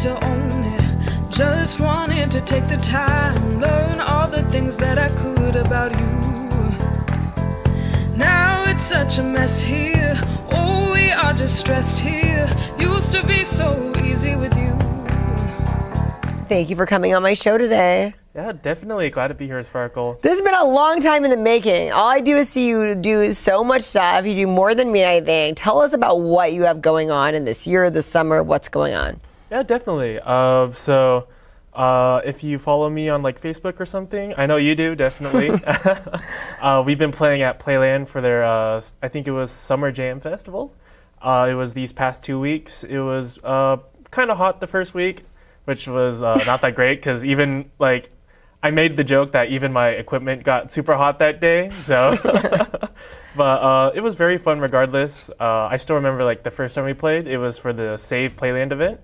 to own it. Just wanted to take the time, learn all the things that I could about you. Now it's such a mess here. Oh, we are just stressed here. Used to be so easy with you. Thank you for coming on my show today. Yeah, definitely. Glad to be here, Sparkle. This has been a long time in the making. All I do is see you do so much stuff. You do more than me, I think. Tell us about what you have going on in this year, this summer. What's going on? Yeah, definitely. If you follow me on like Facebook or something, I know you do, definitely. We've been playing at Playland for their, I think it was Summer Jam Festival. It was these past 2 weeks. It was kind of hot the first week, which was not that great because even like I made the joke that even my equipment got super hot that day. So, but it was very fun regardless. I still remember like the first time we played. It was for the Save Playland event,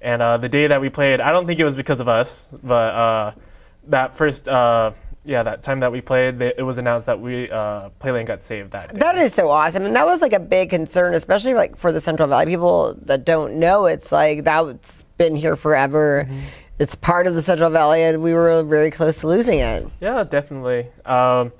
and the day that we played, I don't think it was because of us, but that first. That time that we played, it was announced that Playland got saved that day. That is so awesome. And that was like a big concern, especially like for the Central Valley. People that don't know, it's like that's been here forever. Mm-hmm. It's part of the Central Valley, and we were very close to losing it. Yeah, definitely. I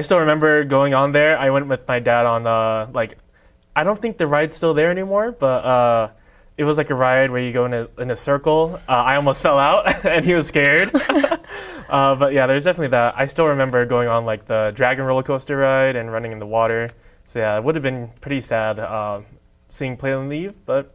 still remember going on there. I went with my dad on, I don't think the ride's still there anymore, but it was like a ride where you go in a circle. I almost fell out, and he was scared. But yeah, there's definitely that. I still remember going on like the Dragon roller coaster ride and running in the water. So yeah, it would have been pretty sad seeing Playland leave, but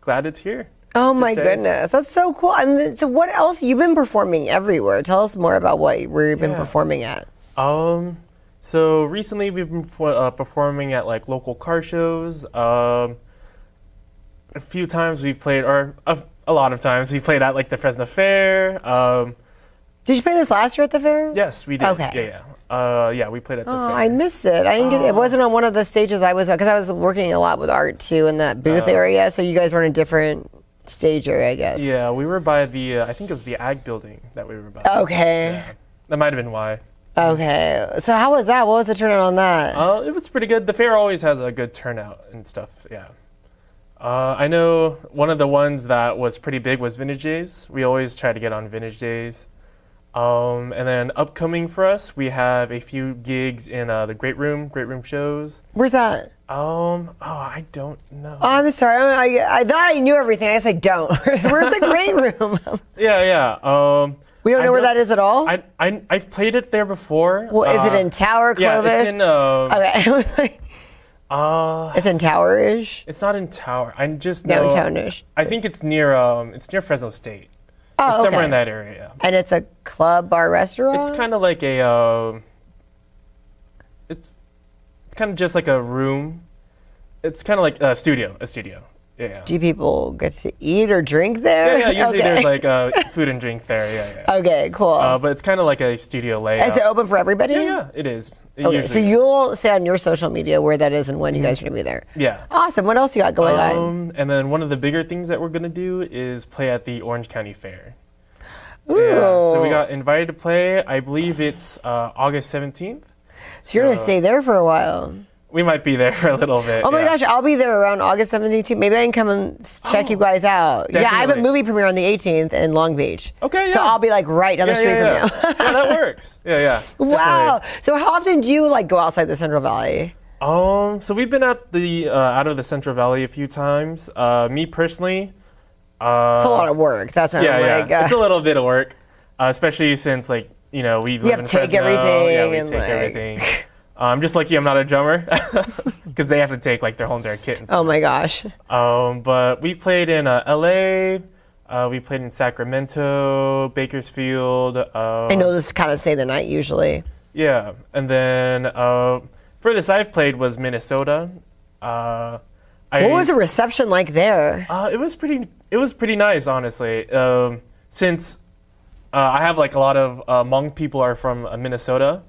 glad it's here. Oh my goodness, that's so cool. And so what else? You've been performing everywhere. Tell us more about where you've been performing at. So recently we've been performing at like local car shows. A few times we've played, or a lot of times we played at like the Fresno Fair. Did you play this last year at the fair? Yes, we did. Okay. Yeah, we played at the fair. I missed it. I didn't get it. It wasn't on one of the stages I was on, because I was working a lot with art too in that booth area. So you guys were in a different stage area, I guess. Yeah, we were by the, I think it was the Ag building that we were by. Okay. Yeah, that might have been why. Okay. So how was that? What was the turnout on that? It was pretty good. The fair always has a good turnout and stuff, yeah. I know one of the ones that was pretty big was Vintage Days. We always try to get on Vintage Days. And then upcoming for us, we have a few gigs in the Great Room shows. Where's that? I don't know. Oh, I'm sorry. I thought I knew everything. I guess I don't. Where's the Great Room? Yeah. We don't know where that is at all? I've played it there before. Well, is it in Tower, Clovis? Yeah, it's in... Okay, I was like... it's in Tower-ish? It's not in Tower. I just know... Downtown-ish? I think it's near Fresno State. Oh, it's somewhere in that area. And it's a club, bar, restaurant? It's kind of like a... It's kind of just like a room. It's kind of like a studio. Yeah. Do people get to eat or drink there? Yeah. Usually there's like food and drink there. Yeah. Okay, cool. But it's kind of like a studio layout. Is it open for everybody? Yeah, it is. Okay, so you'll say on your social media where that is and when you guys are going to be there. Yeah. Awesome. What else you got going on? And then one of the bigger things that we're going to do is play at the Orange County Fair. Ooh. Yeah, so we got invited to play. I believe it's August 17th. So you're going to stay there for a while. We might be there for a little bit. Oh my gosh, I'll be there around August 17th too. Maybe I can come and check you guys out. Definitely. Yeah, I have a movie premiere on the 18th in Long Beach. Okay, yeah. So I'll be like right down the street from you. Yeah, that works. Yeah. Wow. So how often do you like go outside the Central Valley? So we've been at the out of the Central Valley a few times. Me personally, it's a lot of work. That's not it's a little bit of work, especially since we live in Fresno. Everything. Yeah, we take everything. I'm just lucky I'm not a drummer because they have to take their whole entire kit and stuff. Oh my gosh. But we played in LA. We played in Sacramento, Bakersfield. And you'll just kind of stay the night usually. Yeah, and then furthest I've played was Minnesota. What was the reception like there? It was pretty nice, honestly. Since I have a lot of Hmong people are from Minnesota.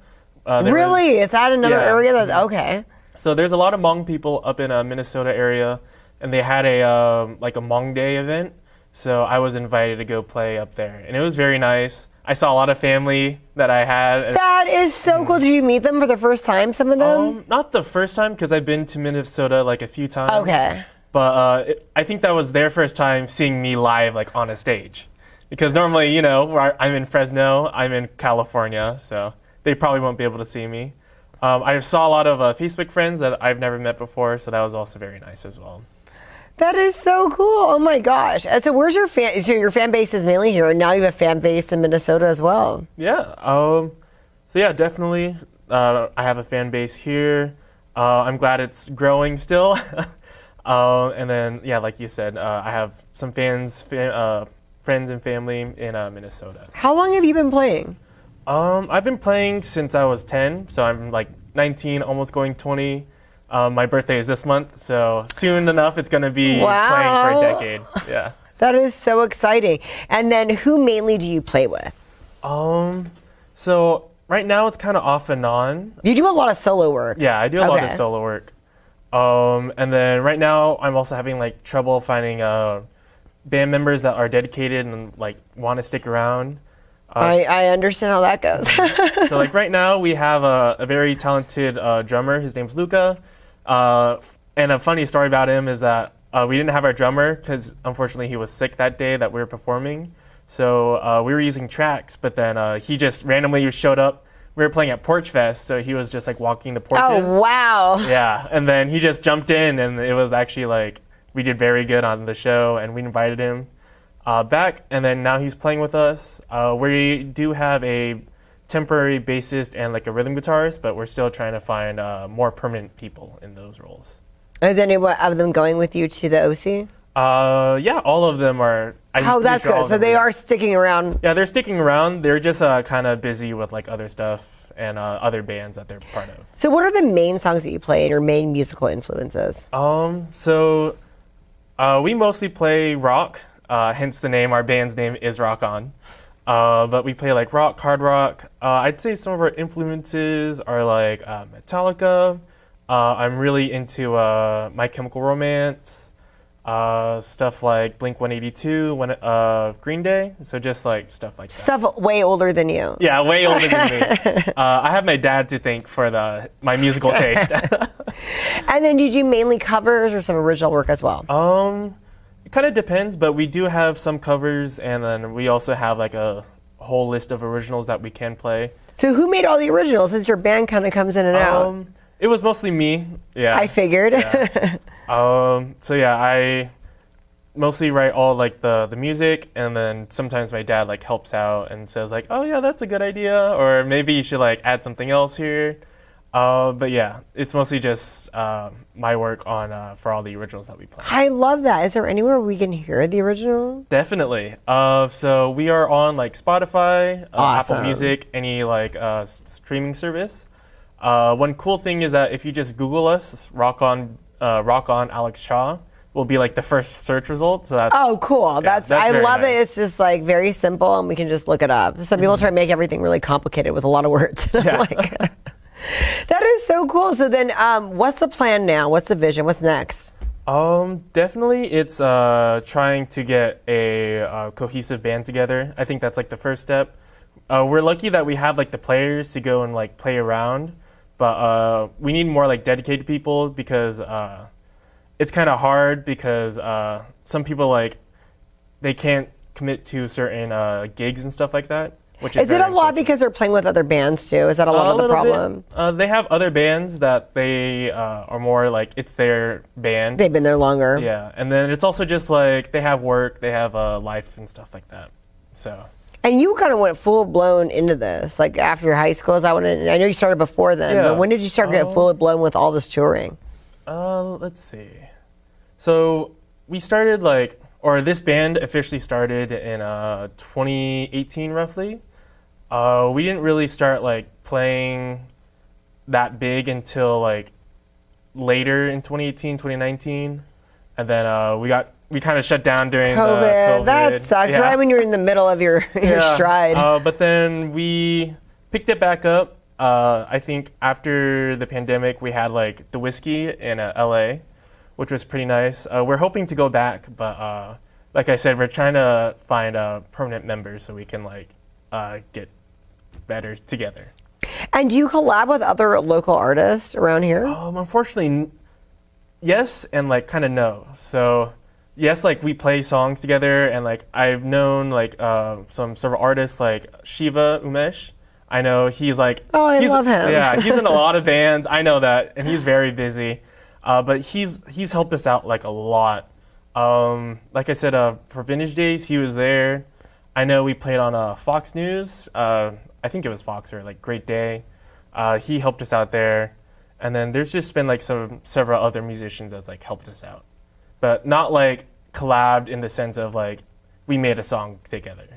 Really? Is that another area that, okay. So there's a lot of Hmong people up in Minnesota area, and they had a Hmong Day event. So I was invited to go play up there, and it was very nice. I saw a lot of family that I had. That is so cool. Did you meet them for the first time, some of them? Not the first time, because I've been to Minnesota a few times. Okay. But I think that was their first time seeing me live, like on a stage, because normally, you know, I'm in Fresno, I'm in California, so they probably won't be able to see me. I saw a lot of Facebook friends that I've never met before, so that was also very nice as well. That is so cool. Oh my gosh. So where's your fan? So your fan base is mainly here, and now you have a fan base in Minnesota as well. Yeah. So yeah, definitely. I have a fan base here. I'm glad it's growing still. And then, yeah, like you said, I have some friends and family in Minnesota. How long have you been playing? I've been playing since I was 10, so I'm like 19, almost going 20. My birthday is this month, so soon enough it's going to be playing for a decade. Yeah. That is so exciting. And then who mainly do you play with? So right now it's kind of off and on. You do a lot of solo work. Yeah, I do a lot of solo work. And then right now I'm also having like trouble finding band members that are dedicated and like want to stick around. I understand how that goes. So like right now we have a very talented drummer. His name's Luca. And a funny story about him is that we didn't have our drummer because unfortunately he was sick that day that we were performing. So we were using tracks, but then he just randomly showed up. We were playing at Porch Fest, so he was just like walking the porches. Oh, wow. Yeah, and then he just jumped in, and it was actually like we did very good on the show, and we invited him back, and then now he's playing with us. We do have a temporary bassist and like a rhythm guitarist, but we're still trying to find more permanent people in those roles. Is any of them going with you to the OC? Yeah, all of them are. Oh, that's good. So they are sticking around. Yeah, they're sticking around. They're just kind of busy with like other stuff and other bands that they're part of. So what are the main songs that you play and your main musical influences? So we mostly play rock, hence the name. Our band's name is Rock On. But we play like rock, hard rock. I'd say some of our influences are like Metallica. I'm really into My Chemical Romance. Stuff like Blink-182, Green Day, so just like stuff like that. Stuff way older than you. Yeah, way older than me. I have my dad to thank for my musical taste. And then did you mainly covers or some original work as well? It kind of depends, but we do have some covers, and then we also have like a whole list of originals that we can play. So who made all the originals, since your band kind of comes in and out? It was mostly me. Yeah, I figured. Yeah. So yeah, I mostly write all like the music, and then sometimes my dad like helps out and says like, oh yeah, that's a good idea, or maybe you should like add something else here. But yeah, it's mostly just my work on for all the originals that we play. I love that. Is there anywhere we can hear the original? Definitely. So we are on like Spotify, Awesome. Apple Music, any like streaming service. One cool thing is that if you just Google us, Rock On Alex Shaw, will be like the first search result. So that's, cool. Yeah, I love nice. it. It's just like very simple, and we can just look it up. Some people try to make everything really complicated with a lot of words. Yeah. That is so cool. So then, what's the plan now? What's the vision? What's next? Definitely, it's trying to get a cohesive band together. I think that's like the first step. We're lucky that we have like the players to go and like play around, but we need more like dedicated people because it's kind of hard because some people like they can't commit to certain gigs and stuff like that. Which is it a lot because they're playing with other bands too? Is that a lot of the problem? They have other bands that they are more like it's their band. They've been there longer. Yeah, and then it's also just like they have work, they have life and stuff like that. So. And you kind of went full blown into this, like after high school. I know you started before then, Yeah. but when did you start getting full blown with all this touring? Let's see. So we started this band officially started in 2018 roughly. We didn't really start like playing that big until like later in 2018, 2019, and then we kind of shut down during COVID. the COVID. That sucks. Yeah. Right when you're in the middle of your stride. But then we picked it back up. I think after the pandemic, we had like the Whiskey in LA, which was pretty nice. We're hoping to go back, but like I said, we're trying to find permanent members so we can like get better together. And do you collab with other local artists around here? Unfortunately, yes and like kind of no. So yes, like we play songs together, and like I've known like some several artists like Shiva Umesh. I know he's like, Oh, I he's, love him. Yeah, he's in a lot of bands. I know that, and he's very busy. But he's helped us out like a lot. Like I said, for Vintage Days, he was there. I know we played on Fox News. I think it was Fox or like Great Day. He helped us out there, and then there's just been like several other musicians that's like helped us out, but not like collabed in the sense of like we made a song together.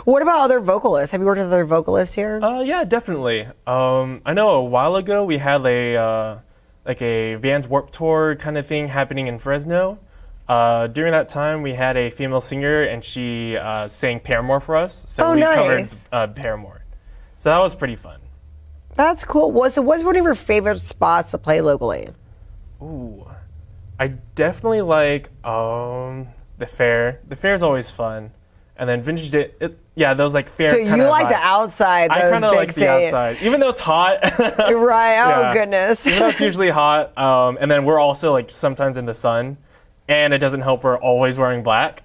What about other vocalists? Have you worked with other vocalists here? Yeah, definitely. I know a while ago we had a like a Vans Warped Tour kind of thing happening in Fresno. During that time, we had a female singer, and she sang Paramore for us. So we covered Paramore. So that was pretty fun. That's cool. So what's one of your favorite spots to play locally? Ooh, I definitely like the fair. The fair is always fun. And then Vintage Day, those like fair. So you like the outside? I kind of like the outside, even though it's hot. Right. Oh goodness. Even though it's usually hot, and then we're also like sometimes in the sun, and it doesn't help we're always wearing black.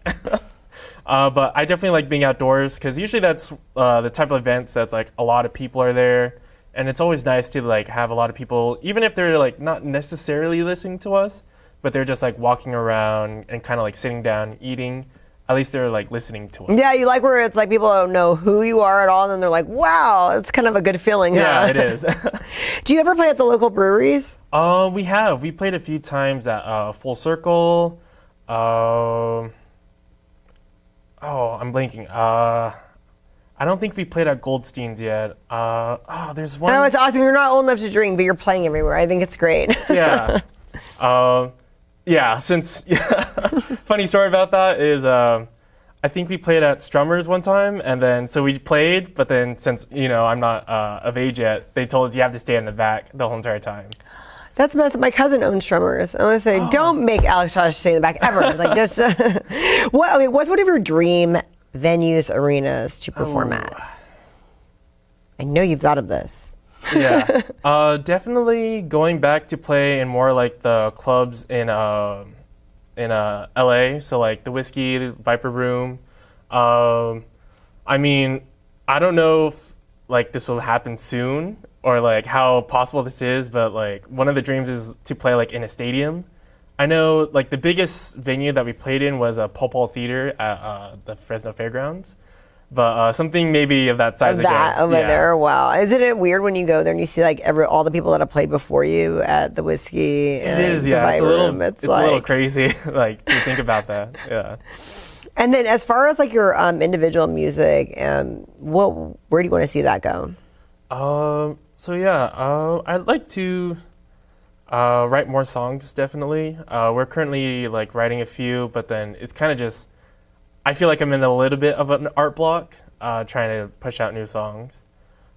But I definitely like being outdoors because usually that's the type of events that's like a lot of people are there, and it's always nice to like have a lot of people, even if they're like not necessarily listening to us, but they're just like walking around and kind of like sitting down, eating. At least they're like listening to us. Yeah, you like where it's like people don't know who you are at all, and then they're like, "Wow, it's kind of a good feeling." Yeah, huh? it is. Do you ever play at the local breweries? We have. We played a few times at Full Circle. I'm blanking. I don't think we played at Goldstein's yet. There's one. No, it's awesome. You're not old enough to drink, but you're playing everywhere. I think it's great. Yeah. Funny story about that is I think we played at Strummer's one time, and then so we played, but then since I'm not of age yet, they told us you have to stay in the back the whole entire time. That's messed up. My cousin owns Strummers. I want to say, don't make Alex Josh stay in the back ever. Like just what's one of your dream venues, arenas to perform at? I know you've thought of this. Yeah, definitely going back to play in more like the clubs in LA. So like the Whiskey, the Viper Room. I mean, I don't know if like this will happen soon or like how possible this is, but like one of the dreams is to play like in a stadium. I know like the biggest venue that we played in was a Paul Theater at the Fresno Fairgrounds. But something maybe of that size again. That over there, wow. Isn't it weird when you go there and you see like all the people that have played before you at the Whiskey? It is, yeah. It's a little crazy, like to think about that. Yeah. And then, as far as like your individual music, where do you want to see that go? I'd like to write more songs. Definitely, we're currently like writing a few, but then it's kind of just. I feel like I'm in a little bit of an art block, trying to push out new songs.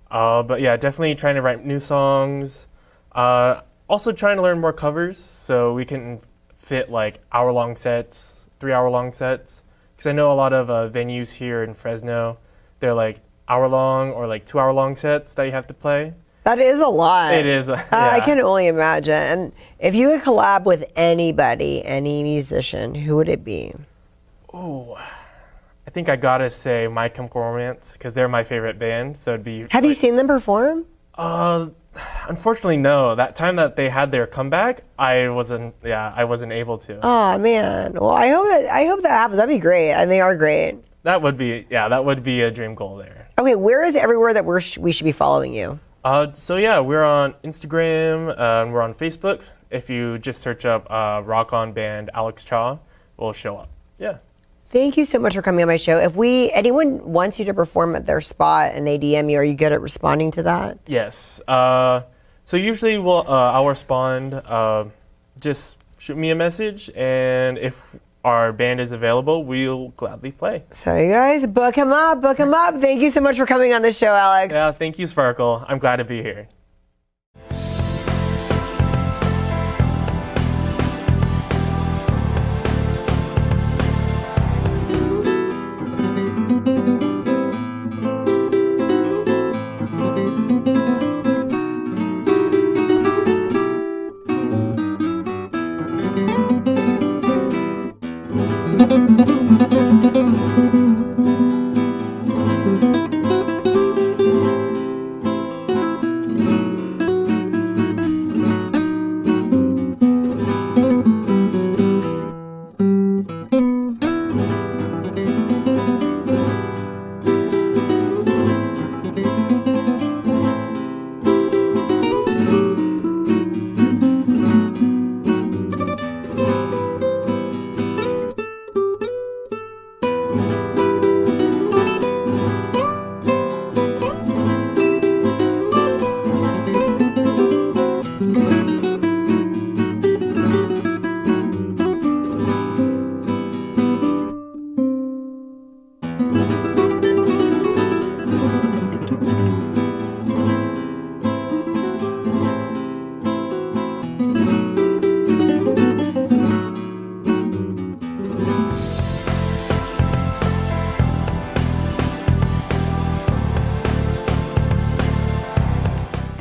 But yeah, definitely trying to write new songs. Also trying to learn more covers so we can fit like hour-long sets, 3-hour-long sets. Because I know a lot of venues here in Fresno, they're like hour-long or like 2-hour-long sets that you have to play. That is a lot. It is. Yeah. I can only imagine. And if you could collab with anybody, any musician, who would it be? Ooh. I think I gotta say My Chemical Romance because they're my favorite band. So it'd be. Have you seen them perform? Unfortunately, no. That time that they had their comeback, I wasn't able to. Oh man. Well, I hope that happens. That'd be great, and they are great. That would be a dream goal there. Okay, where is everywhere that we should be following you? We're on Instagram and we're on Facebook. If you just search up Rock On Band Alex Cha, we'll show up. Yeah. Thank you so much for coming on my show. If anyone wants you to perform at their spot and they DM you, are you good at responding to that? Yes. So usually I'll respond. Just shoot me a message, and if our band is available, we'll gladly play. So you guys, book him up. Thank you so much for coming on the show, Alex. Yeah, thank you, Sparkle. I'm glad to be here.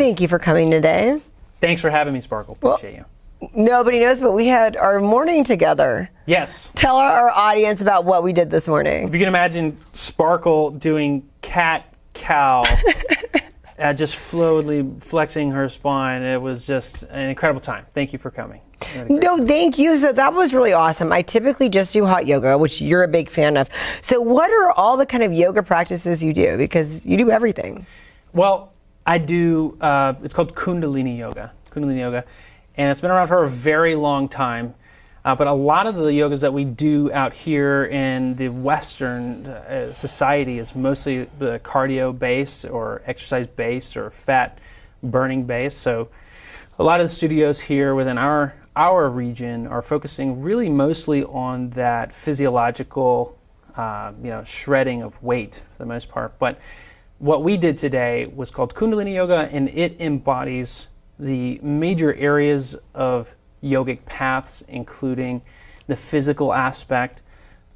Thank you for coming today. Thanks for having me, Sparkle. Appreciate you. Nobody knows, but we had our morning together. Yes. Tell our audience about what we did this morning. If you can imagine Sparkle doing cat-cow, just fluidly flexing her spine, it was just an incredible time. Thank you for coming. No, thank you. So that was really awesome. I typically just do hot yoga, which you're a big fan of. So what are all the kind of yoga practices you do? Because you do everything. Well, I do, it's called Kundalini Yoga. And it's been around for a very long time. But a lot of the yogas that we do out here in the Western society is mostly the cardio-based or exercise-based or fat-burning based. So a lot of the studios here within our region are focusing really mostly on that physiological, shredding of weight for the most part. But what we did today was called Kundalini Yoga, and it embodies the major areas of yogic paths, including the physical aspect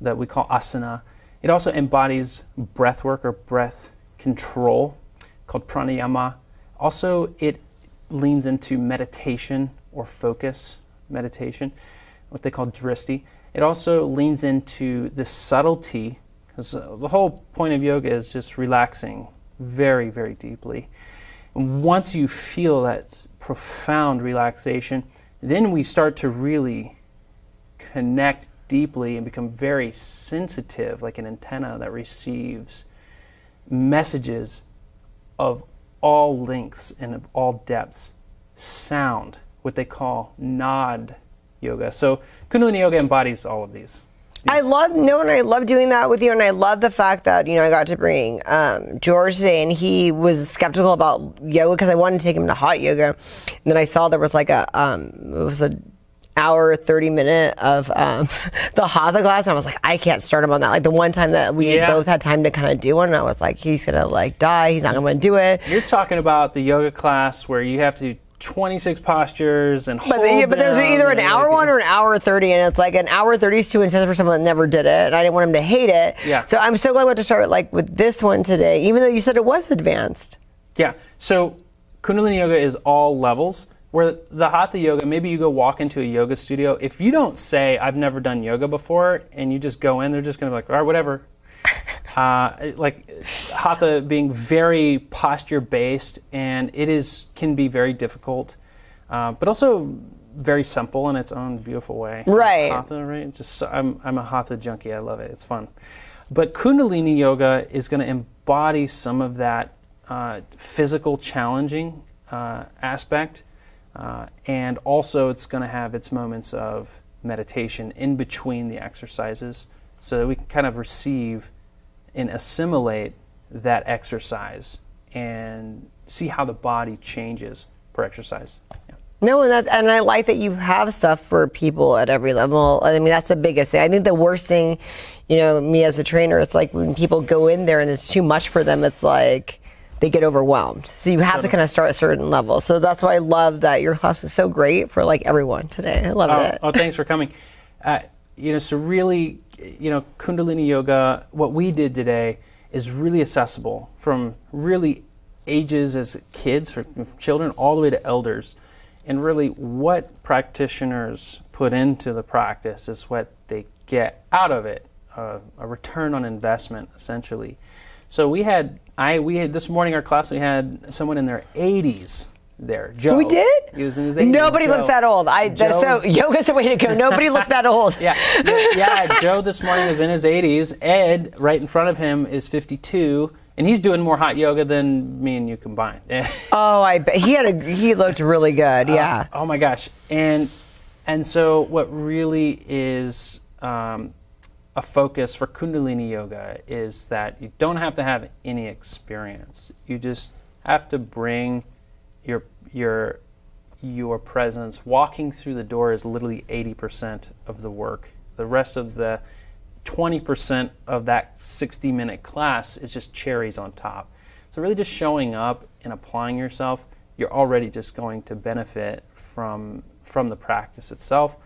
that we call asana. It also embodies breath work or breath control called pranayama. Also, it leans into meditation or focus meditation, what they call dristi. It also leans into the subtlety, because the whole point of yoga is just relaxing very, very deeply. And once you feel that profound relaxation, then we start to really connect deeply and become very sensitive, like an antenna that receives messages of all lengths and of all depths. Sound, what they call nod yoga. So Kundalini Yoga embodies all of these. I love doing that with you, and I love the fact that, I got to bring George today, and he was skeptical about yoga because I wanted to take him to hot yoga, and then I saw there was like it was an hour 30-minute of the hatha class, and I was like, I can't start him on that. Like the one time that we both had time to kind of do one, and I was like, he's gonna die. He's not gonna do it. You're talking about the yoga class where you have to 26 postures and hold but there's either an hour one or an hour 30, and it's like an hour 30 is too intense for someone that never did it, and I didn't want him to hate it. Yeah. So I'm so glad we had to start like with this one today, even though you said it was advanced. Yeah. So Kundalini Yoga is all levels. Where the Hatha Yoga, maybe you go walk into a yoga studio. If you don't say, I've never done yoga before, and you just go in, they're just going to be like, all right, whatever. Like Hatha being very posture-based, and it can be very difficult, but also very simple in its own beautiful way. Right. Hatha, right? It's just, I'm a Hatha junkie. I love it. It's fun. But Kundalini Yoga is going to embody some of that physical challenging aspect. And also it's going to have its moments of meditation in between the exercises so that we can kind of receive and assimilate that exercise and see how the body changes per exercise. Yeah. No, and I like that you have stuff for people at every level. I mean, that's the biggest thing. I think the worst thing, me as a trainer, it's like when people go in there and it's too much for them, it's like they get overwhelmed. So you have to kind of start at a certain level. So that's why I love that your class was so great for like everyone today. I loved it. Oh, thanks for coming. So really, Kundalini Yoga, what we did today is really accessible from really ages as kids, for children, all the way to elders. And really what practitioners put into the practice is what they get out of it, a return on investment, essentially. So we had this morning, our class, we had someone in their 80s there. Joe. We did? He was in his 80s. Nobody looks that old. So yoga's the way to go. Nobody looked that old. Yeah. Joe this morning was in his 80s. Ed, right in front of him, is 52, and he's doing more hot yoga than me and you combined. Oh, I bet he looked really good. Yeah. Oh my gosh. And so what really is a focus for Kundalini Yoga is that you don't have to have any experience. You just have to bring your presence. Walking through the door is literally 80% of the work. The rest of the 20% of that 60-minute class is just cherries on top. So really just showing up and applying yourself, you're already just going to benefit from the practice itself,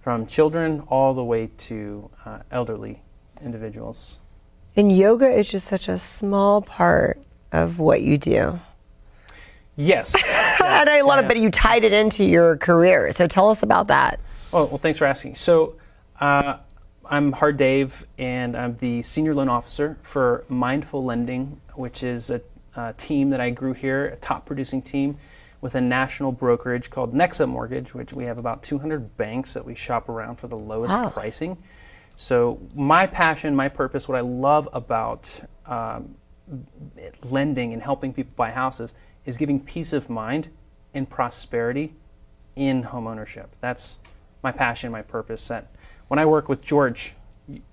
from children all the way to elderly individuals. And yoga is just such a small part of what you do. Yes. And I love it, but you tied it into your career. So tell us about that. Oh, well, thanks for asking. So I'm Har Dev, and I'm the Senior Loan Officer for Mindful Lending, which is a team that I grew here, a top-producing team with a national brokerage called Nexa Mortgage, which we have about 200 banks that we shop around for the lowest pricing. So my passion, my purpose, what I love about lending and helping people buy houses is giving peace of mind and prosperity in homeownership. That's my passion, my purpose. That when I work with George,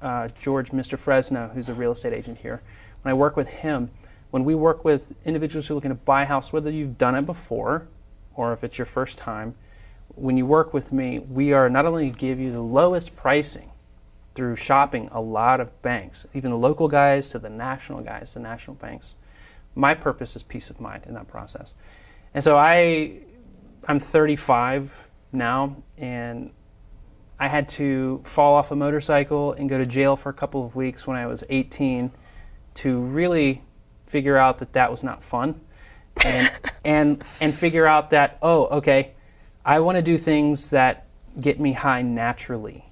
Mr. Fresno, who's a real estate agent here, when I work with him, when we work with individuals who are looking to buy a house, whether you've done it before or if it's your first time, when you work with me, we are not only give you the lowest pricing through shopping a lot of banks, even the local guys to the national guys, the national banks. My purpose is peace of mind in that process. And so I'm 35 now, and I had to fall off a motorcycle and go to jail for a couple of weeks when I was 18 to really figure out that that was not fun, and figure out that, oh, okay, I want to do things that get me high naturally.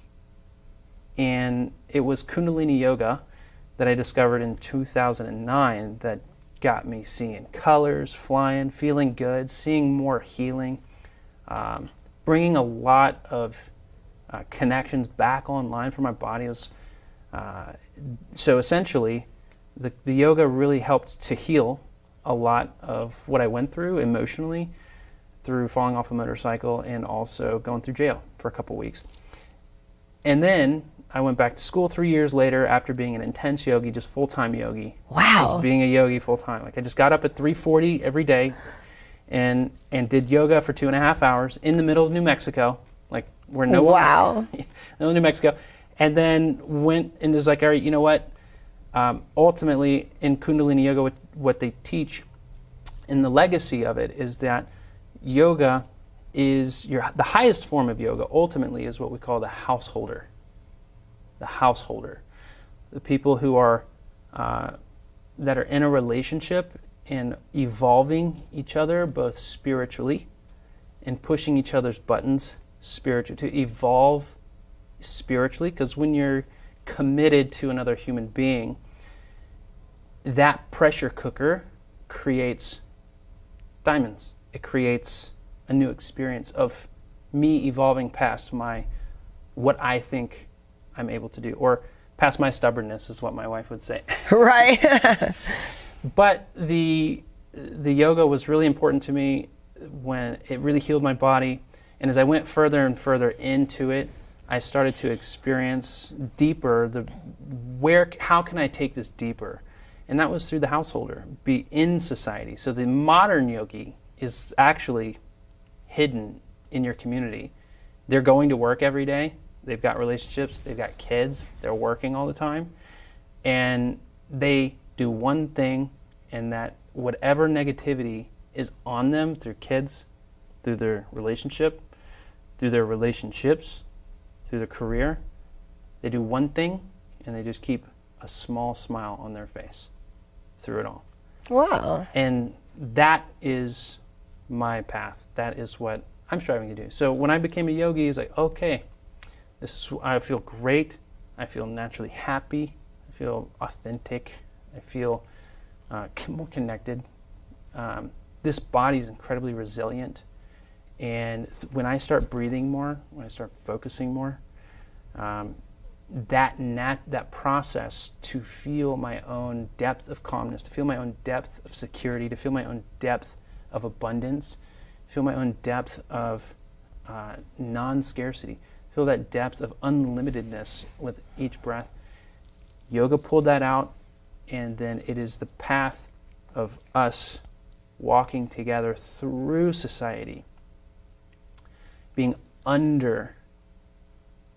And it was Kundalini Yoga that I discovered in 2009 that got me seeing colors, flying, feeling good, seeing more healing, bringing a lot of connections back online for my body. So essentially, the yoga really helped to heal a lot of what I went through emotionally through falling off a motorcycle and also going through jail for a couple weeks. And then I went back to school 3 years later after being an intense yogi, just full-time yogi. Wow. Just being a yogi full-time. Like I just got up at 3:40 every day and did yoga for 2.5 hours in the middle of New Mexico, like where no one, middle of New Mexico, and then went and was like, all right, you know what? Ultimately, in Kundalini Yoga, what they teach, and the legacy of it is that yoga is the highest form of yoga. Ultimately, is what we call the householder. The householder, the people who are that are in a relationship and evolving each other both spiritually and pushing each other's buttons spiritually to evolve spiritually. Because when you're committed to another human being, that pressure cooker creates diamonds. It creates a new experience of me evolving past what I think I'm able to do, or past my stubbornness is what my wife would say. Right. But the yoga was really important to me when it really healed my body. And as I went further and further into it, I started to experience deeper how can I take this deeper? And that was through the householder, be in society. So the modern yogi is actually hidden in your community. They're going to work every day. They've got relationships. They've got kids. They're working all the time. And they do one thing, and that whatever negativity is on them through kids, through their relationships, through their career, they do one thing, and they just keep a small smile on their face through it all. Wow. And that is my path. That is what I'm striving to do. So when I became a yogi, it's like, okay, I feel great. I feel naturally happy. I feel authentic. I feel more connected. This body is incredibly resilient. And when I start breathing more, when I start focusing more, that process to feel my own depth of calmness, to feel my own depth of security, to feel my own depth of abundance, feel my own depth of non-scarcity, feel that depth of unlimitedness with each breath. Yoga pulled that out, and then it is the path of us walking together through society, being under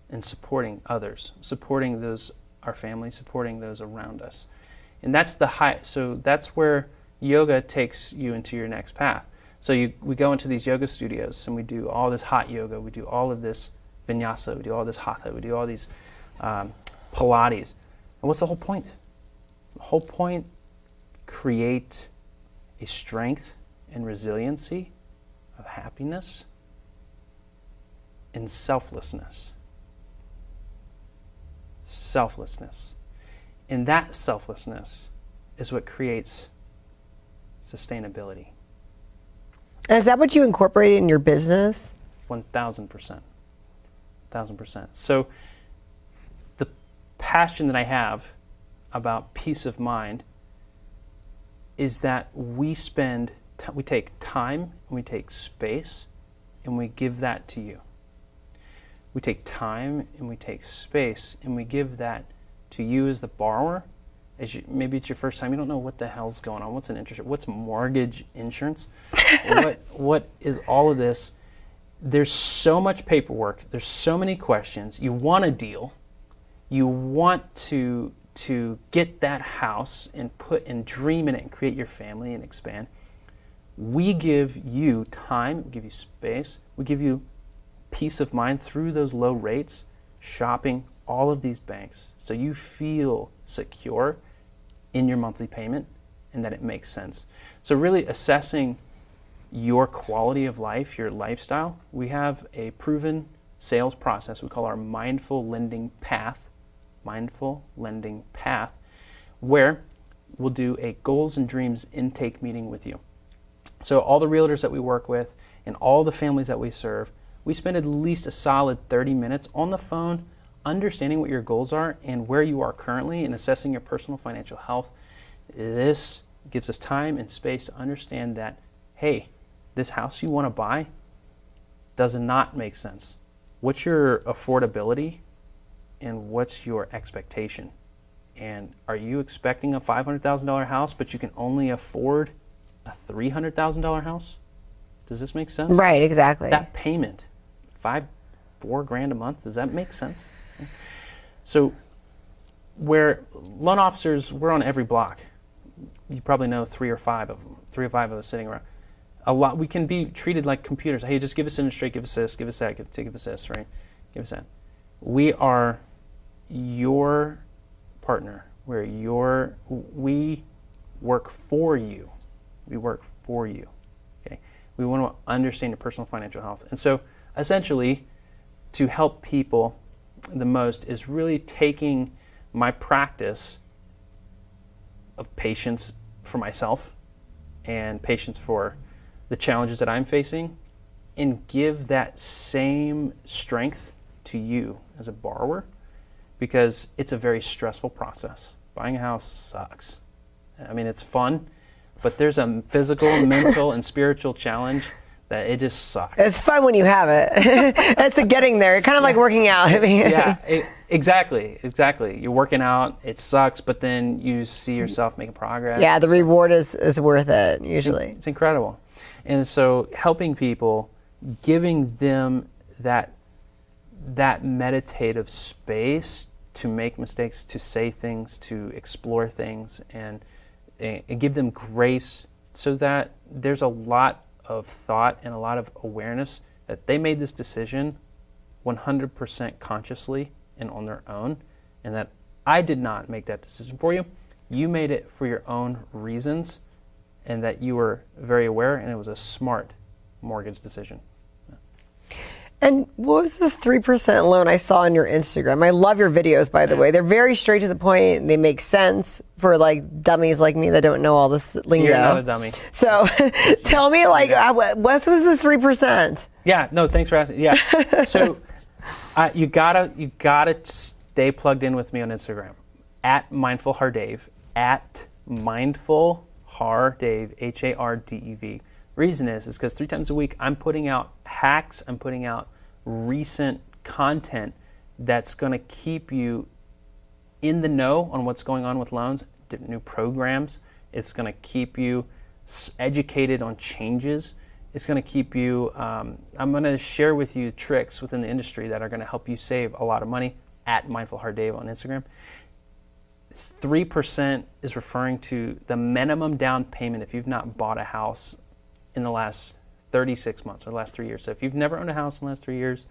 and supporting others, supporting those, our family, supporting those around us. And that's so that's where yoga takes you into your next path. So we go into these yoga studios and we do all this hot yoga, we do all of this vinyasa, we do all this hatha, we do all these Pilates. And what's the whole point? The whole point, create a strength and resiliency, of happiness, and selflessness. Selflessness. And that selflessness is what creates sustainability. Is that what you incorporated in your business? 1,000%. 1,000%. So the passion that I have about peace of mind is that we take time and we take space and we give that to you. We take time and we take space and we give that to you as the borrower. Maybe it's your first time, you don't know what the hell's going on. What's an interest? What's mortgage insurance? what is all of this? There's so much paperwork. There's so many questions. You want a deal. You want to get that house and put and dream in it and create your family and expand. We give you time, we give you space, we give you peace of mind through those low rates, shopping all of these banks, so you feel secure in your monthly payment and that it makes sense. So really assessing your quality of life, your lifestyle, we have a proven sales process we call our Mindful Lending Path, where we'll do a goals and dreams intake meeting with you. So all the realtors that we work with and all the families that we serve, we spend at least a solid 30 minutes on the phone understanding what your goals are and where you are currently and assessing your personal financial health. This gives us time and space to understand that, hey, this house you want to buy does not make sense. What's your affordability and what's your expectation? And are you expecting a $500,000 house, but you can only afford a $300,000 house? Does this make sense? Right, exactly. That payment, $4,000 a month, does that make sense? So where loan officers, we're on every block. You probably know 3 or 5 of them, 3 or 5 of us sitting around. A lot, we can be treated like computers. Hey, just give us interest rate, give us this, give us that, give us this, right? Give us that. We are your partner. We work for you. We work for you. Okay? We want to understand your personal financial health. And so essentially, to help people the most is really taking my practice of patience for myself and patience for the challenges that I'm facing and give that same strength to you as a borrower, because it's a very stressful process. Buying a house sucks. I mean, it's fun, but there's a physical, mental, and spiritual challenge that it just sucks. It's fun when you have it. It's a getting there. Kind of like working out. I mean, exactly. You're working out, it sucks, but then you see yourself making progress. Yeah, the reward is worth it, usually. It's incredible. And so helping people, giving them that meditative space to make mistakes, to say things, to explore things, and give them grace so that there's a lot of thought and a lot of awareness that they made this decision 100% consciously and on their own, and that I did not make that decision for you. You made it for your own reasons, and that you were very aware, and it was a smart mortgage decision. And what was this 3% loan I saw on your Instagram? I love your videos, by the way. They're very straight to the point. They make sense for like dummies like me that don't know all this lingo. You're not a dummy. So tell me, like, what was this 3%? Yeah, no, thanks for asking. Yeah, so you gotta stay plugged in with me on Instagram at Mindful Har Dev, at Mindful Har Dev, HARDEV. Reason is because 3 times a week I'm putting out hacks, I'm putting out recent content that's going to keep you in the know on what's going on with loans, new programs. It's going to keep you educated on changes. It's going to keep you, I'm going to share with you tricks within the industry that are going to help you save a lot of money at Mindful Har Dev on Instagram. 3% is referring to the minimum down payment if you've not bought a house in the last 36 months or the last 3 years. So if you've never owned a house in the last 3 years,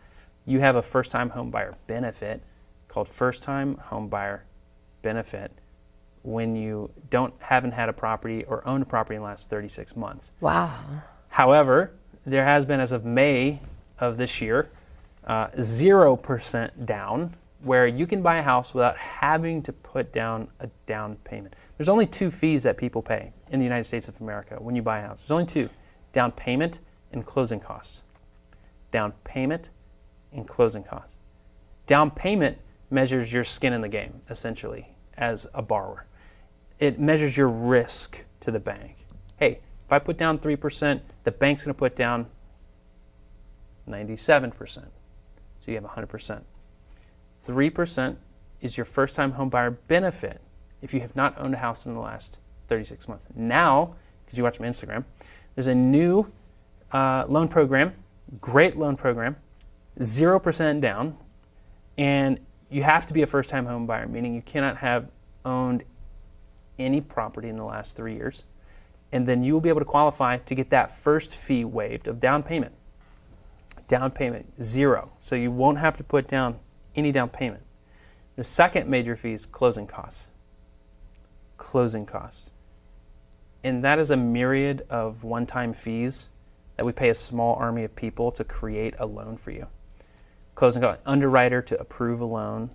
you have a first-time home buyer benefit called First-Time Home Buyer Benefit, when you haven't had a property or owned a property in the last 36 months. Wow. However, there has been, as of May of this year, 0% down, where you can buy a house without having to put down a down payment. There's only 2 fees that people pay in the United States of America when you buy a house. There's only 2: down payment and closing costs. Down payment and closing costs. Down payment measures your skin in the game, essentially, as a borrower. It measures your risk to the bank. Hey, if I put down 3%, the bank's going to put down 97%. So you have 100%. 3% is your first-time home buyer benefit if you have not owned a house in the last 36 months. Now, because you watch my Instagram, there's a new loan program, great loan program, 0% down, and you have to be a first-time home buyer, meaning you cannot have owned any property in the last 3 years, and then you will be able to qualify to get that first fee waived of down payment. Down payment, 0. So you won't have to put down any down payment. The second major fee is closing costs. Closing costs. And that is a myriad of one-time fees that we pay a small army of people to create a loan for you. Closing costs, underwriter to approve a loan.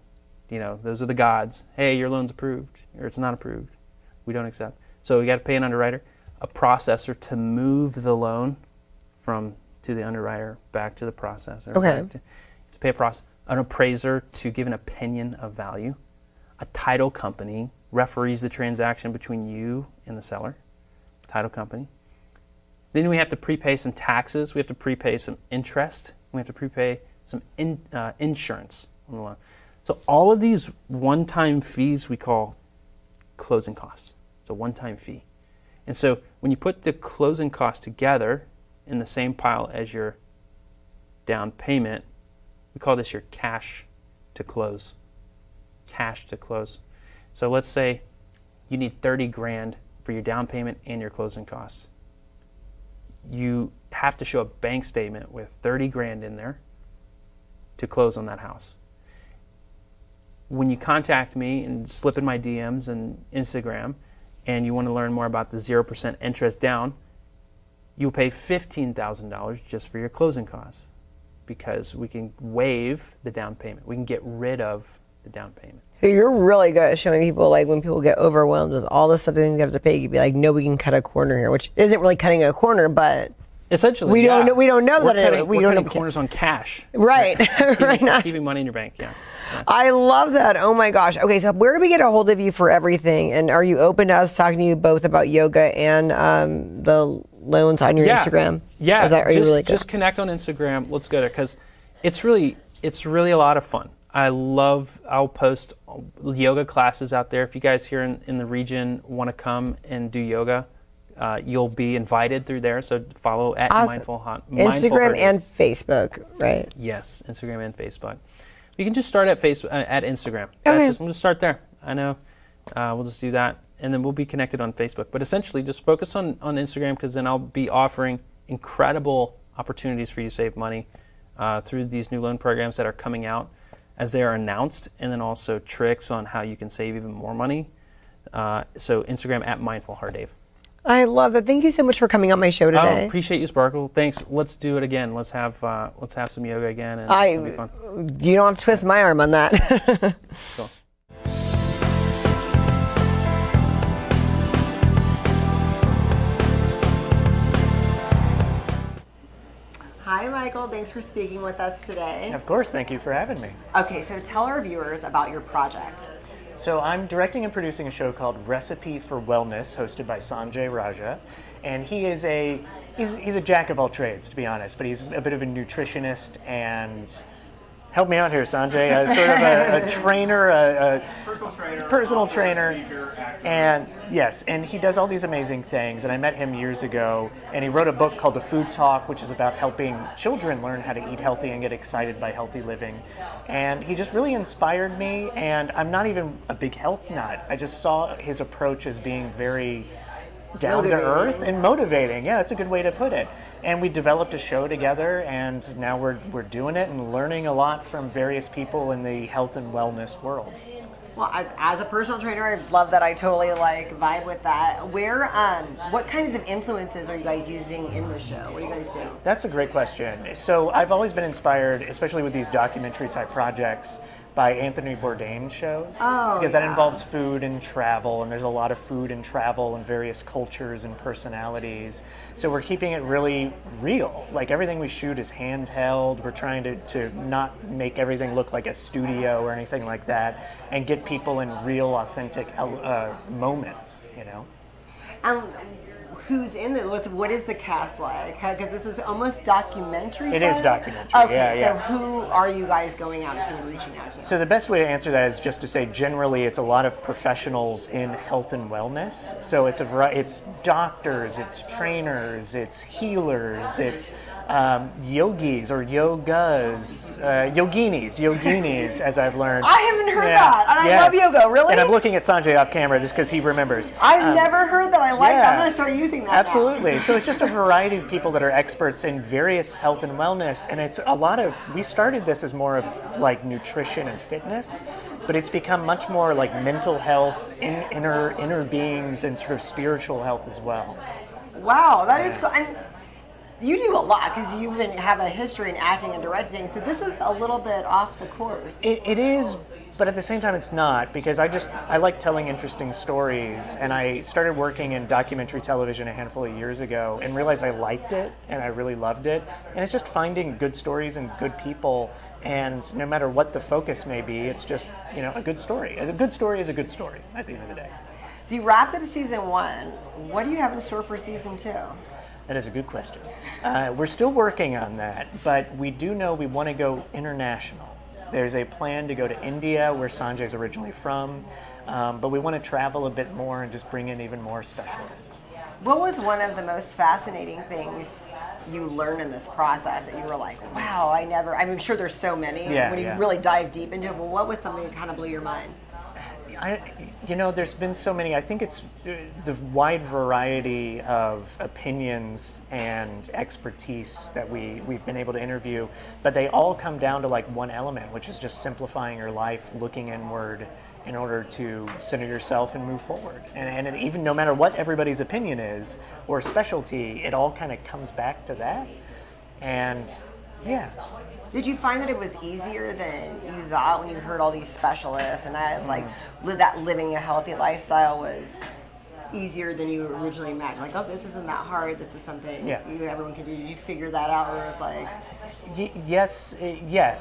You know, those are the gods. Hey, your loan's approved, or it's not approved. We don't accept. So you got to pay an underwriter, a processor to move the loan to the underwriter back to the processor. Okay. To pay a processor, an appraiser to give an opinion of value, a title company referees the transaction between you and the seller, title company. Then we have to prepay some taxes. We have to prepay some interest. We have to prepay some insurance on the loan. So all of these one-time fees we call closing costs. It's a one-time fee. And so when you put the closing costs together in the same pile as your down payment, we call this your cash to close. Cash to close. So let's say you need 30 grand for your down payment and your closing costs. You have to show a bank statement with 30 grand in there to close on that house. When you contact me and slip in my DMs and Instagram, and you want to learn more about the 0% interest down, you'll pay $15,000 just for your closing costs, because we can waive the down payment. We can get rid of the down payment. So you're really good at showing people, like, when people get overwhelmed with all the stuff they have to pay, you'd be like, no, we can cut a corner here, which isn't really cutting a corner, but essentially, we don't know we're that we're cutting corners on cash. Right. Right. Keeping money in your bank, yeah. I love that. Oh my gosh. Okay, so where do we get a hold of you for everything? And are you open to us talking to you both about yoga and the loans on your Instagram? Yeah. Are you really good? Just connect on Instagram. Let's go there, because it's really a lot of fun. I'll post yoga classes out there. If you guys here in the region want to come and do yoga, you'll be invited through there. So follow at awesome. Mindful Instagram and Facebook, right? Yes, Instagram and Facebook. You can just start at Instagram. Okay. We'll just start there. I know. We'll just do that, and then we'll be connected on Facebook. But essentially, just focus on Instagram, because then I'll be offering incredible opportunities for you to save money through these new loan programs that are coming out as they are announced, and then also tricks on how you can save even more money. So Instagram at Mindful Har Dev. I love that. Thank you so much for coming on my show today. Oh, appreciate you, Sparkle. Thanks. Let's do it again. Let's have some yoga again, and it'll be fun. You don't have to twist my arm on that. Cool. Hi, Michael. Thanks for speaking with us today. Of course, thank you for having me. Okay, so tell our viewers about your project. So I'm directing and producing a show called Recipe for Wellness, hosted by Sanjay Raja, and he's a jack of all trades, to be honest, but he's a bit of a nutritionist and help me out here, Sanjay. Sort of a trainer, a personal trainer, speaker, actor. And yes, and he does all these amazing things. And I met him years ago, and he wrote a book called The Food Talk, which is about helping children learn how to eat healthy and get excited by healthy living. And he just really inspired me. And I'm not even a big health nut. I just saw his approach as being very down to earth and motivating. Yeah, that's a good way to put it. And we developed a show together, and now we're doing it and learning a lot from various people in the health and wellness world. Well, as a personal trainer, I love that. I totally vibe with that. What kinds of influences are you guys using in the show? What do you guys do? That's a great question. So I've always been inspired, especially with these documentary type projects, by Anthony Bourdain's shows. Because that involves food and travel, and there's a lot of food and travel and various cultures and personalities. So we're keeping it really real. Like everything we shoot is handheld. We're trying to not make everything look like a studio or anything like that, and get people in real, authentic moments, you know? Who's in it? What is the cast like? Because this is almost documentary. It is documentary. Okay, so who are you guys going out to and reaching out to? So the best way to answer that is just to say generally it's a lot of professionals in health and wellness. So it's doctors, it's trainers, it's healers, it's yogis or yogas, yoginis, as I've learned. I haven't heard that, and I love yoga. Really? And I'm looking at Sanjay off camera just because he remembers. I've never heard that. I like that. I'm going to start using that. Absolutely. Now. So it's just a variety of people that are experts in various health and wellness, and it's a lot of. We started this as more of like nutrition and fitness, but it's become much more like mental health, inner beings, and sort of spiritual health as well. Wow, that is cool. And you do a lot because you have a history in acting and directing, so this is a little bit off the course. It is, but at the same time it's not, because I like telling interesting stories, and I started working in documentary television a handful of years ago and realized I liked it and I really loved it, and it's just finding good stories and good people, and no matter what the focus may be, it's just, you know, a good story. A good story is a good story at the end of the day. So you wrapped up season 1. What do you have in store for season 2? That is a good question. We're still working on that, but we do know we want to go international. There's a plan to go to India, where Sanjay's originally from, but we want to travel a bit more and just bring in even more specialists. What was one of the most fascinating things you learned in this process that you were like, wow, I'm sure there's so many when you really dive deep into it, but what was something that kind of blew your mind? There's been so many. I think it's the wide variety of opinions and expertise that we've been able to interview, but they all come down to like one element, which is just simplifying your life, looking inward in order to center yourself and move forward. And even no matter what everybody's opinion is or specialty, it all kind of comes back to that. And yeah. Did you find that it was easier than you thought when you heard all these specialists and that living a healthy lifestyle was easier than you originally imagined? Like, oh, this isn't that hard. This is something everyone can do. Did you figure that out, or it was like? Yes.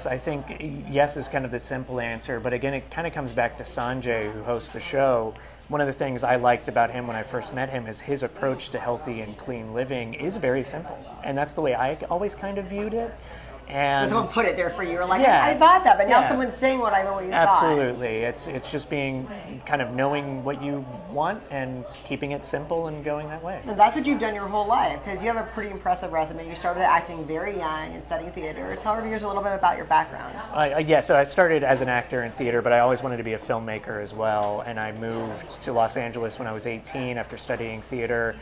I think yes is kind of the simple answer. But again, it kind of comes back to Sanjay, who hosts the show. One of the things I liked about him when I first met him is his approach to healthy and clean living is very simple, and that's the way I always kind of viewed it. And someone put it there for you. You're like, I thought that, but now someone's saying what I've always thought. Absolutely. It's just being kind of knowing what you want and keeping it simple and going that way. And that's what you've done your whole life, because you have a pretty impressive resume. You started acting very young and studying theater. Tell our viewers a little bit about your background. So I started as an actor in theater, but I always wanted to be a filmmaker as well. And I moved to Los Angeles when I was 18 after studying theater.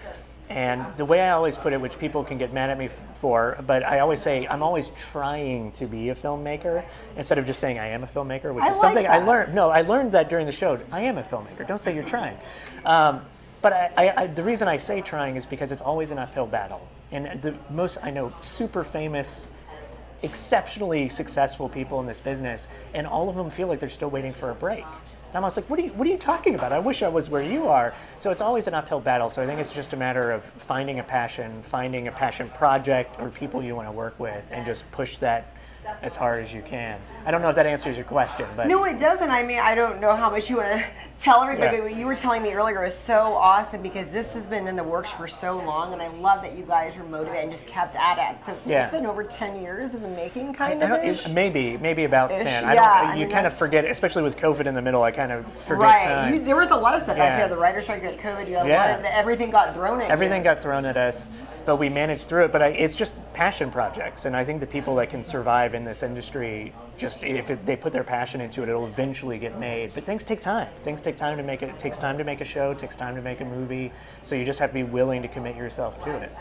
And the way I always put it, which people can get mad at me for, but I always say I'm always trying to be a filmmaker instead of just saying I am a filmmaker, which is something I learned. No, I learned that during the show. I am a filmmaker. Don't say you're trying. But the reason I say trying is because it's always an uphill battle. And the most I know super famous, exceptionally successful people in this business, and all of them feel like they're still waiting for a break. And I was like, what are you talking about? I wish I was where you are. So it's always an uphill battle. So I think it's just a matter of finding a passion project or people you want to work with, and just push that as hard as you can. I don't know if that answers your question, but no, it doesn't. I mean, I don't know how much you want to tell everybody, but what you were telling me earlier was so awesome, because this has been in the works for so long, and I love that you guys were motivated and just kept at it. So it's been over 10 years in the making, kind of. Maybe about 10. You kind of forget, especially with COVID in the middle. I kind of forget time. There was a lot of setbacks. You had the writer's strike, you had COVID, you had a lot of, everything got thrown at you. Everything got thrown at us, but we managed through it. But it's just passion projects, and I think the people that can survive in this industry, just if they put their passion into it, it'll eventually get made. But things take time. Things take time to make it. It takes time to make a show. It takes time to make a movie. So you just have to be willing to commit yourself to it.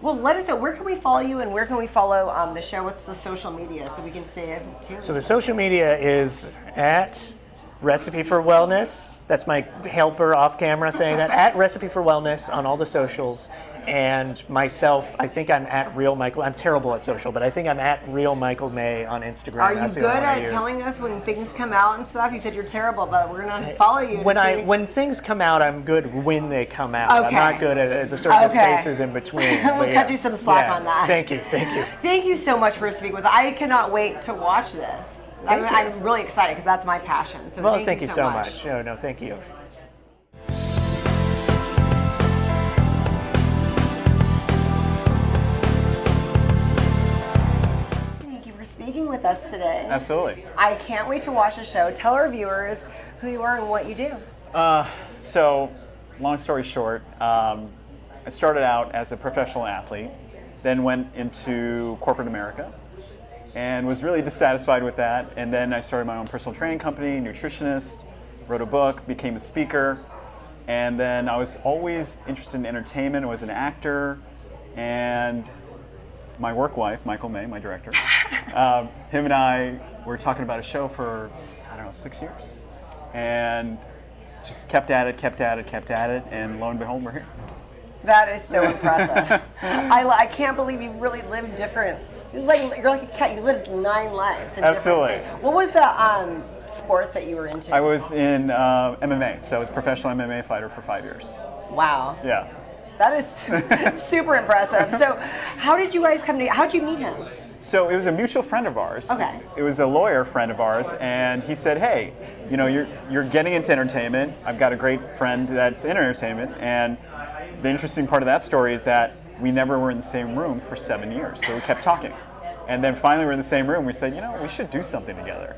Well, let us know, where can we follow you, and where can we follow the show? What's the social media so we can stay tuned? So the social media is at Recipe for Wellness. That's my helper off camera saying that. At Recipe for Wellness on all the socials. And myself, I think I'm at Real Michael. I'm terrible at social, but I think I'm at Real Michael May on Instagram. Are you That's the good only one I at use. telling us when things come out and stuff? You said you're terrible, but we're gonna follow you. When things come out, I'm good when they come out. Okay. I'm not good at the sort of Okay. spaces in between. We'll but cut you some slack on that. Thank you. Thank you so much for speaking with us. I cannot wait to watch this. I'm really excited because that's my passion. So Well, thank you so much. No, thank you. Thank you for speaking with us today. Absolutely. I can't wait to watch the show. Tell our viewers who you are and what you do. So, long story short, I started out as a professional athlete, then went into corporate America, and was really dissatisfied with that. And then I started my own personal training company, nutritionist, wrote a book, became a speaker, and then I was always interested in entertainment. I was an actor, and my work wife, Michael May, my director, him and I were talking about a show for, 6 years. And just kept at it, and lo and behold, we're here. That is so impressive. I can't believe you really lived different. You're like a cat. You lived 9 lives. In Absolutely. different things. What was the sports that you were into? I was in MMA, so I was a professional MMA fighter for 5 years. Wow. Yeah. That is super impressive. So, how did you guys come together? How did you meet him? So it was a mutual friend of ours. Okay. It was a lawyer friend of ours, and he said, "Hey, you're getting into entertainment. I've got a great friend that's in entertainment." And the interesting part of that story is that we never were in the same room for 7 years, so we kept talking. And then finally we're in the same room. We said, we should do something together.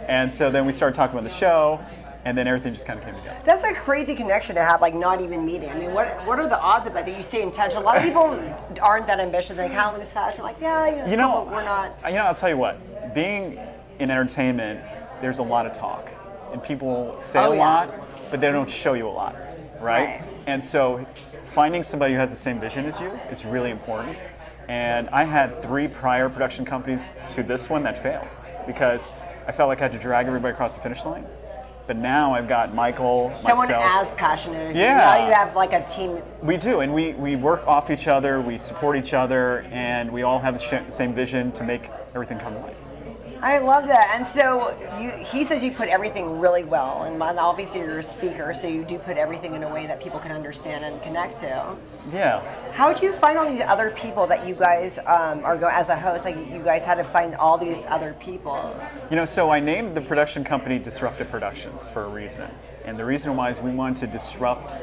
And so then we started talking about the show, and then everything just kind of came together. That's a crazy connection to have, like not even meeting. I mean, what are the odds of that you stay in touch? A lot of people aren't that ambitious. They kind of lose touch. They're like, yeah, it's cool, but we're not. I'll tell you what. Being in entertainment, there's a lot of talk, and people say a lot, but they don't show you a lot, right? And so, finding somebody who has the same vision as you is really important. And I had 3 prior production companies to this one that failed because I felt like I had to drag everybody across the finish line. But now I've got Michael, Someone myself. as passionate as you. Yeah. Now you have like a team. We do, and we work off each other, we support each other, and we all have the same vision to make everything come to life. I love that. And so he says you put everything really well, and obviously you're a speaker, so you do put everything in a way that people can understand and connect to. Yeah. How do you find all these other people that you guys as a host? Like you guys had to find all these other people. So I named the production company Disruptive Productions for a reason. And the reason why is we wanted to disrupt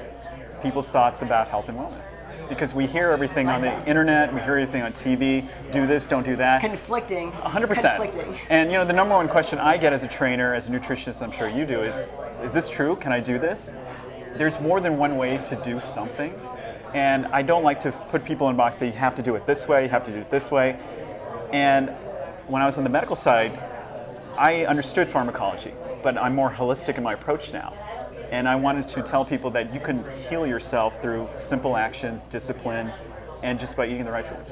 people's thoughts about health and wellness. Because we hear everything on the internet, we hear everything on TV, do this, don't do that. Conflicting. 100%. Conflicting. And the number one question I get as a trainer, as a nutritionist, I'm sure you do, is this true? Can I do this? There's more than one way to do something. And I don't like to put people in a box, say you have to do it this way, you have to do it this way. And when I was on the medical side, I understood pharmacology, but I'm more holistic in my approach now. And I wanted to tell people that you can heal yourself through simple actions, discipline, and just by eating the right foods.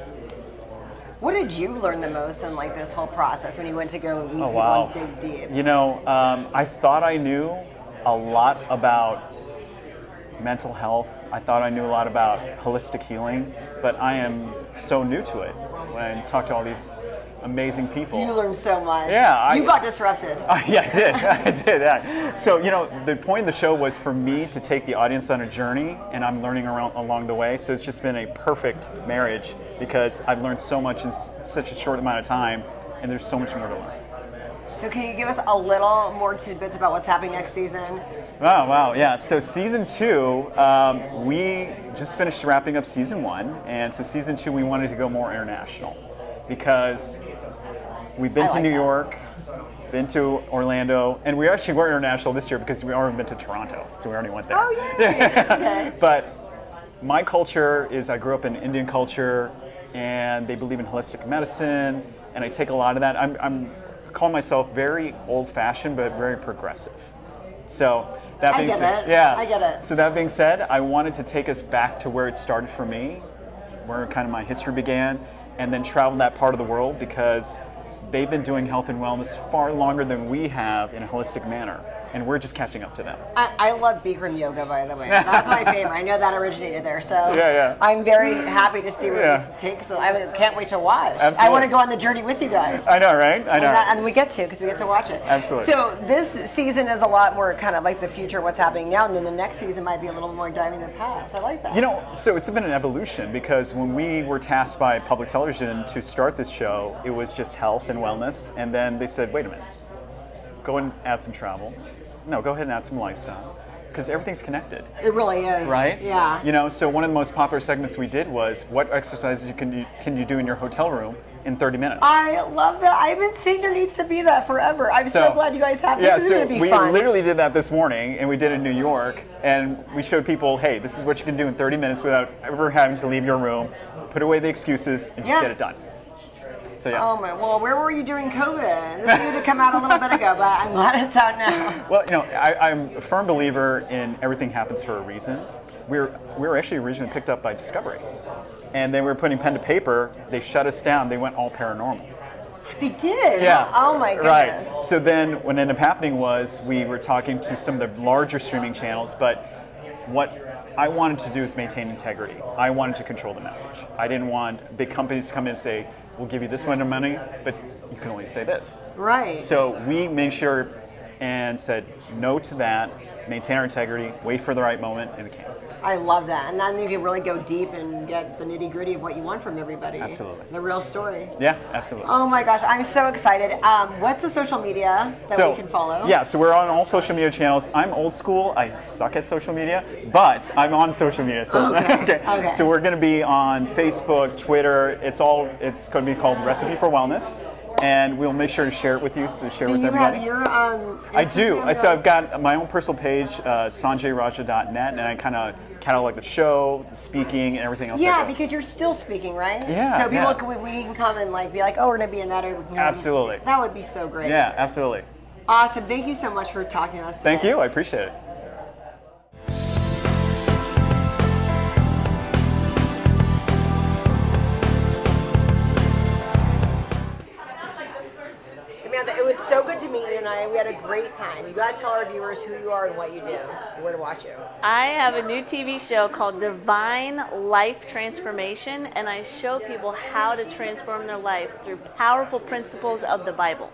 What did you learn the most in like this whole process when you went to go meet people and dig deep? I thought I knew a lot about mental health. I thought I knew a lot about holistic healing, but I am so new to it when I talk to all these amazing people. You learned so much. Yeah. You got disrupted. Yeah, I did. I did that. So, the point of the show was for me to take the audience on a journey, and I'm learning along the way. So it's just been a perfect marriage because I've learned so much in such a short amount of time, and there's so much more to learn. So can you give us a little more tidbits about what's happening next season? Wow, yeah. So season 2, we just finished wrapping up season 1, and so season 2 we wanted to go more international because we've been to New York, been to Orlando, and we actually were international this year because we already been to Toronto, so we already went there. Oh, yeah. Okay. But my culture is I grew up in Indian culture, and they believe in holistic medicine, and I take a lot of that. I'm calling myself very old-fashioned, but very progressive. So that being said, I get it. So that being said, I wanted to take us back to where it started for me, where kind of my history began, and then travel that part of the world because they've been doing health and wellness far longer than we have in a holistic manner. and we're just catching up to them. I love Bikram yoga, by the way. That's my favorite. I know that originated there, so Yeah. I'm very happy to see where this takes. I can't wait to watch. Absolutely. I want to go on the journey with you guys. I know, right? I know. And we get to, because we get to watch it. Absolutely. So this season is a lot more kind of like the future, what's happening now, and then the next season might be a little more diving in the past. I like that. You know, so it's been an evolution, because when we were tasked by public television to start this show, it was just health and wellness, and then they said, wait a minute, go and add some travel. No, go ahead and add some lifestyle, because everything's connected. It really is. Right? Yeah. You know, so one of the most popular segments we did was, what exercises can you do in your hotel room in 30 minutes? I love that. I've been saying there needs to be that forever. I'm so glad you guys have this. Yeah, This is so going to be we fun. literally did that this morning, and we did it in New York, and we showed people, hey, this is what you can do in 30 minutes without ever having to leave your room. Put away the excuses and just get it done. So yeah. Oh my, well, where were you during COVID? This needed to come out a little bit ago, but I'm glad it's out now. Well, you know, I'm a firm believer in everything happens for a reason. We were actually originally picked up by Discovery, and then we were putting pen to paper. They shut us down. They went all paranormal. They did? Yeah. Oh my goodness. Right. So then what ended up happening was we were talking to some of the larger streaming channels, but what I wanted to do is maintain integrity. I wanted to control the message. I didn't want big companies to come in and say, we'll give you this much money, but you can only say this. Right. So we made sure and said no to that, maintain our integrity, wait for the right moment, and it came. I love that. And then you can really go deep and get the nitty gritty of what you want from everybody. Absolutely. The real story. Yeah, absolutely. Oh my gosh, I'm so excited. What's the social media that we can follow? Yeah, so we're on all social media channels. I'm old school. I suck at social media, but I'm on social media. So Okay. So we're going to be on Facebook, Twitter. It's going to be called Recipe for Wellness, and we'll make sure to share it with you. So share Do with you everybody. have your I do. Instagram? So I've got my own personal page, sanjayraja.net, and I kind of like the show, the speaking, and everything else. Yeah, like that. because you're still speaking, right? Yeah, So people yeah. we can come and like be like, oh, we're gonna be in that. Or we can come. Absolutely. That would be so great. Yeah, absolutely. Awesome. Thank you so much for talking to us. Thank today. you. I appreciate it. Samantha, it was so good to meet you, and we had a great time. You got to tell our viewers who you are and what you do, and where to watch you. I have a new TV show called Divine Life Transformation, and I show people how to transform their life through powerful principles of the Bible.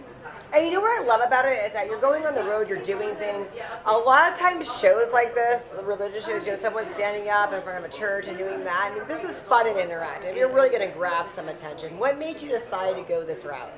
And you know what I love about it is that you're going on the road, you're doing things. A lot of times shows like this, religious shows, someone's standing up in front of a church and doing that. I mean, this is fun and interactive. You're really going to grab some attention. What made you decide to go this route?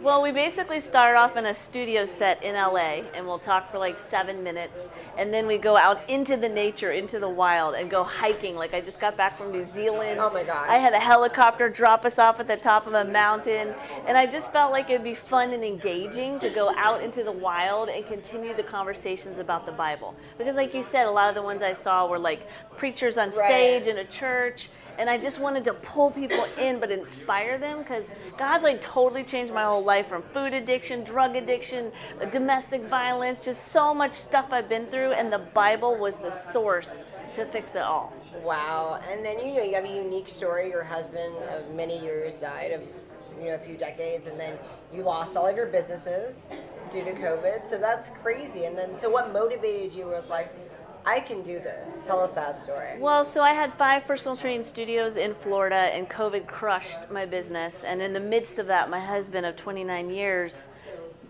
Well, we basically start off in a studio set in LA, and we'll talk for like 7 minutes, and then we go out into the nature, into the wild, and go hiking. Like I just got back from New Zealand. Oh my gosh. I had a helicopter drop us off at the top of a mountain, and I just felt like it'd be fun and engaging to go out into the wild and continue the conversations about the Bible. Because like you said, a lot of the ones I saw were like preachers on stage in a church. And I just wanted to pull people in, but inspire them, because God's like totally changed my whole life, from food addiction, drug addiction, domestic violence, just so much stuff I've been through, and the Bible was the source to fix it all. Wow. And then, you have a unique story. Your husband of many years died of, a few decades, and then you lost all of your businesses due to COVID. So that's crazy. And then, so what motivated you was like, I can do this. Tell us that story. Well, so I had 5 personal training studios in Florida, and COVID crushed my business. And in the midst of that, my husband of 29 years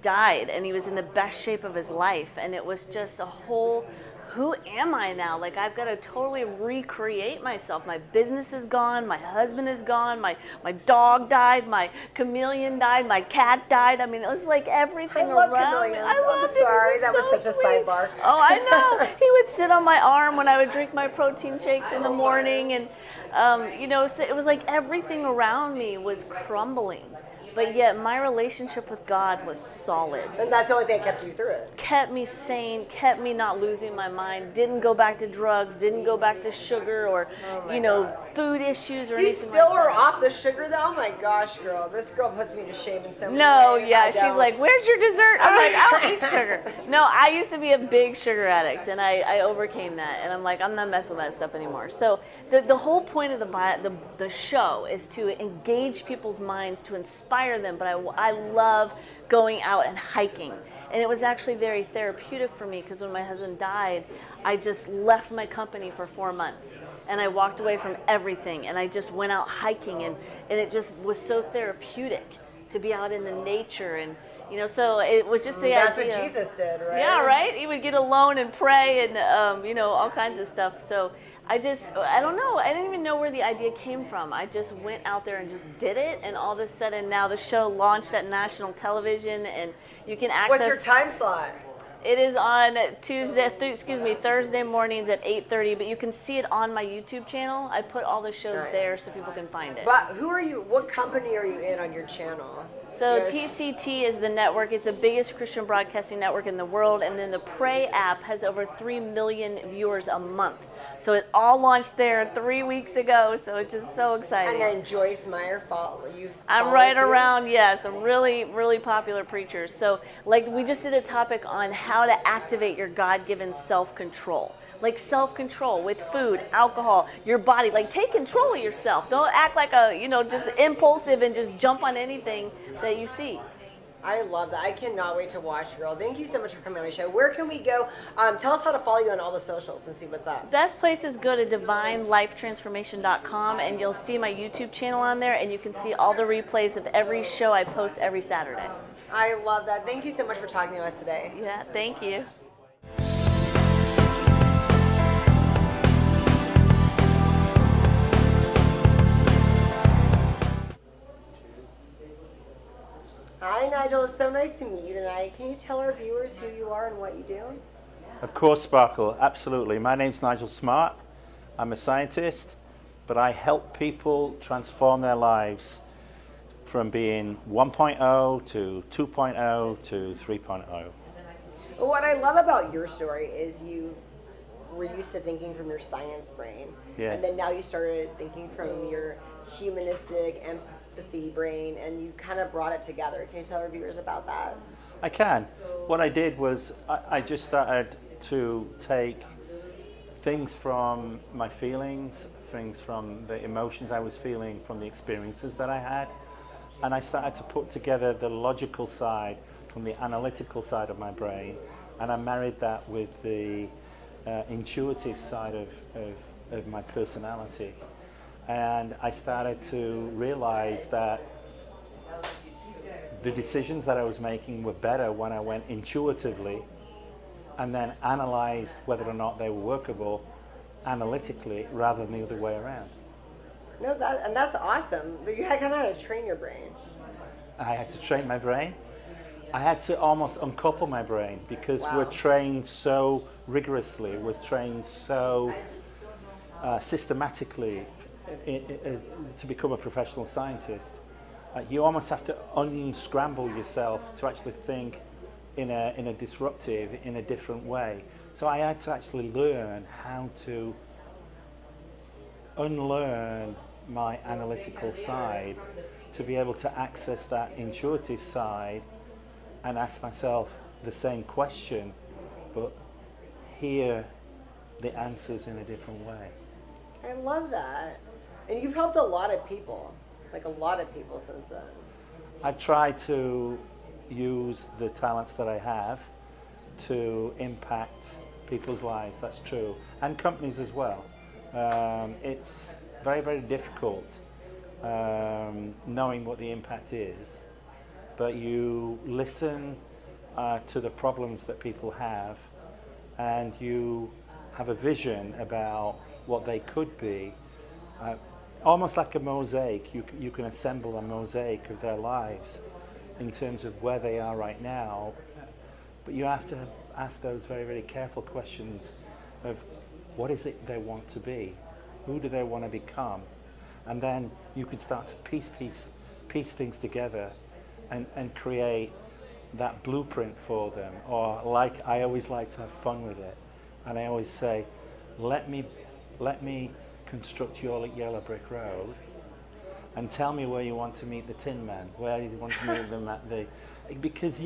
died, and he was in the best shape of his life. And it was just a whole, who am I now? Like, I've got to totally recreate myself. My business is gone. My husband is gone. My dog died. My chameleon died. My cat died. I mean, it was like everything I love around. chameleons. I loved I'm sorry. it. That was such a sidebar. Oh, I know. He would sit on my arm when I would drink my protein shakes in the morning. And, so it was like everything around me was crumbling. But yet my relationship with God was solid. And that's the only thing that kept you through it. Kept me sane, kept me not losing my mind, didn't go back to drugs, didn't go back to sugar or, food issues or You anything still like are that. off the sugar though? Oh my gosh, girl. This girl puts me to shame in so many No, ways. yeah, I she's don't. like, where's your dessert? I'm like, I don't eat sugar. No, I used to be a big sugar addict, and I overcame that, and I'm like, I'm not messing with that stuff anymore. So the whole point of the show is to engage people's minds, to inspire inspire them, but I love going out and hiking. And it was actually very therapeutic for me because when my husband died, I just left my company for 4 months and I walked away from everything and I just went out hiking and it just was so therapeutic to be out in the nature and so it was just the That's idea. what Jesus did, right? Yeah, right? He would get alone and pray and, all kinds of stuff. So I don't know. I didn't even know where the idea came from. I just went out there and just did it. And all of a sudden now the show launched at national television and you can access. What's your time slot? It is on Thursday mornings at 8:30, but you can see it on my YouTube channel. I put all the shows there so people can find it. But who are you? What company are you in on your channel? So TCT is the network. It's the biggest Christian broadcasting network in the world, and then the Pray app has over 3 million viewers a month. So it all launched there 3 weeks ago. So it's just so exciting. And then Joyce Meyer, I'm right around, some really, really popular preachers. So like we just did a topic on how to activate your God-given self-control. Like self-control with food, alcohol, your body. Like take control of yourself. Don't act like just impulsive and just jump on anything that you see. I love that. I cannot wait to watch, girl. Thank you so much for coming on my show. Where can we go? Tell us how to follow you on all the socials and see what's up. Best place is go to divinelifetransformation.com and you'll see my YouTube channel on there and you can see all the replays of every show I post every Saturday. I love that. Thank you so much for talking to us today. Yeah, thank you. Hi, Nigel. It's so nice to meet you tonight. Can you tell our viewers who you are and what you do? Of course, Sparkle. Absolutely. My name's Nigel Smart. I'm a scientist, but I help people transform their lives from being 1.0 to 2.0 to 3.0. What I love about your story is you were used to thinking from your science brain. Yes. And then now you started thinking from your humanistic empathy brain and you kind of brought it together. Can you tell our viewers about that? I can. What I did was I just started to take things from my feelings, things from the emotions I was feeling, from the experiences that I had, and I started to put together the logical side from the analytical side of my brain, and I married that with the intuitive side of my personality. And I started to realize that the decisions that I was making were better when I went intuitively and then analyzed whether or not they were workable analytically rather than the other way around. No, that's awesome. But you kind of had to train your brain. I had to train my brain. I had to almost uncouple my brain because we're trained so rigorously, we're trained so systematically to become a professional scientist. You almost have to unscramble yourself to actually think in a disruptive, in a different way. So I had to actually learn how to unlearn my analytical side to be able to access that intuitive side and ask myself the same question, but hear the answers in a different way. I love that. And you've helped a lot of people, like a lot of people since then. I've tried to use the talents that I have to impact people's lives, that's true, and companies as well. It's very, very difficult knowing what the impact is, but you listen to the problems that people have and you have a vision about what they could be. Almost like a mosaic, you can assemble a mosaic of their lives in terms of where they are right now, but you have to ask those very, very careful questions of what is it they want to be, who do they want to become, and then you can start to piece things together and create that blueprint for them. Or like I always like to have fun with it, and I always say, let me construct your yellow brick road and tell me where you want to meet the Tin Man, where you want to meet them at the, because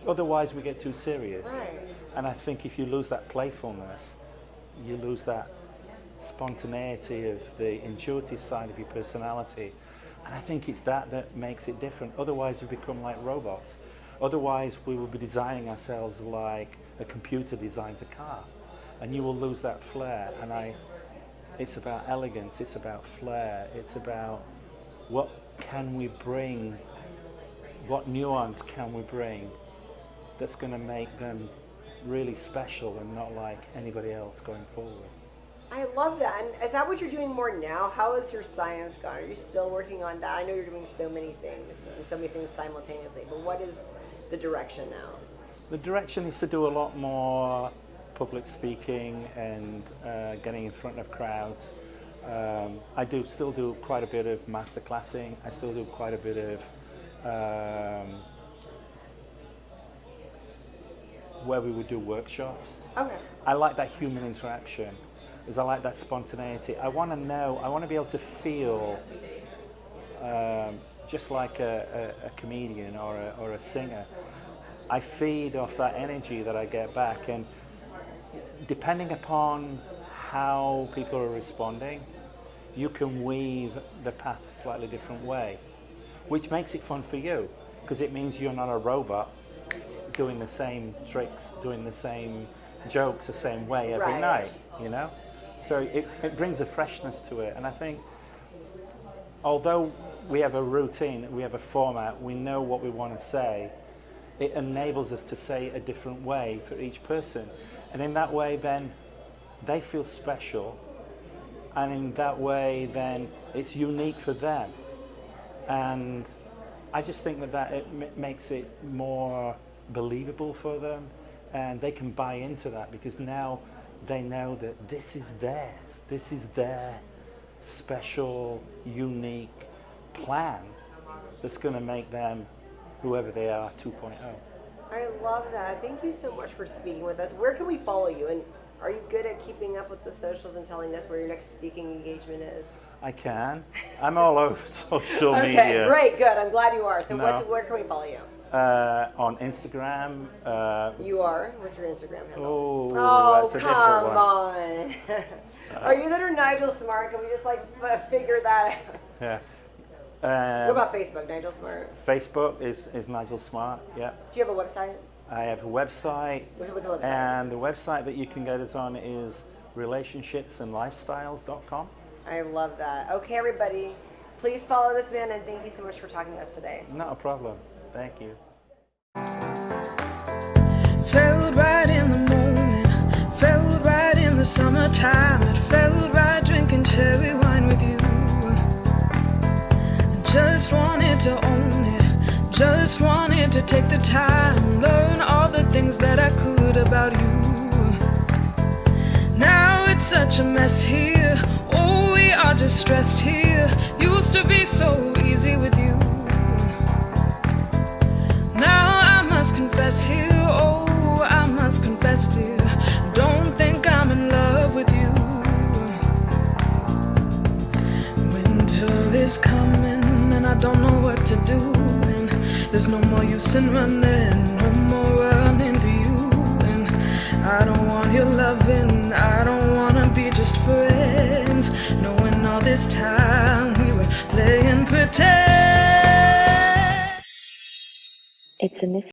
otherwise we get too serious. Right. And I think if you lose that playfulness, you lose that spontaneity of the intuitive side of your personality, And I think it's that makes it different. Otherwise, we become like robots. Otherwise, we will be designing ourselves like a computer designs a car. And you will lose that flair. And it's about elegance, it's about flair, it's about what can we bring, what nuance can we bring that's going to make them really special and not like anybody else going forward. I love that. And is that what you're doing more now? How has your science gone? Are you still working on that? I know you're doing so many things and so many things simultaneously, but what is the direction now? The direction is to do a lot more public speaking and getting in front of crowds. I still do quite a bit of master classing. I still do quite a bit of where we would do workshops. Okay. I like that human interaction, because I like that spontaneity. I want to be able to feel just like a comedian or a singer. I feed off that energy that I get back, and depending upon how people are responding, you can weave the path a slightly different way, which makes it fun for you, because it means you're not a robot doing the same tricks, doing the same jokes the same way every night, you know? So it brings a freshness to it. And I think, although we have a routine, we have a format, we know what we want to say, it enables us to say a different way for each person. And in that way, then, they feel special. And in that way, then, it's unique for them. And I just think that it makes it more believable for them, and they can buy into that, because now they know that this is theirs. This is their special, unique plan that's going to make them whoever they are 2.0. I love that. Thank you so much for speaking with us. Where can we follow you? And are you good at keeping up with the socials and telling us where your next speaking engagement is? I can. I'm all over social media. Okay, great, good. I'm glad you are. So where can we follow you? On Instagram. You are? What's your Instagram handle? Oh, that's a come different on. Are you that or Nigel Smart? Can we just like figure that out? Yeah. What about Facebook, Nigel Smart? Facebook is Nigel Smart, yeah. Do you have a website? I have a website. What's the website? And the website that you can get us on is relationshipsandlifestyles.com. I love that. Okay, everybody, please follow this man, and thank you so much for talking to us today. Not a problem. Thank you. Felt right in the moment, felt right in the summertime. It felt right drinking cherry wine with you. Just wanted to own it, just wanted to take the time, learn all the things that I could about you. Now it's such a mess here, oh, we are just stressed here. Used to be so easy with you. Now I must confess here, oh, I must confess, dear, don't think I'm in love with you. Winter is coming and I don't know what to do, and there's no more use in running, no more running to you. And I don't want your loving, I don't wanna be just friends, knowing all this time we were playing pretend. It's a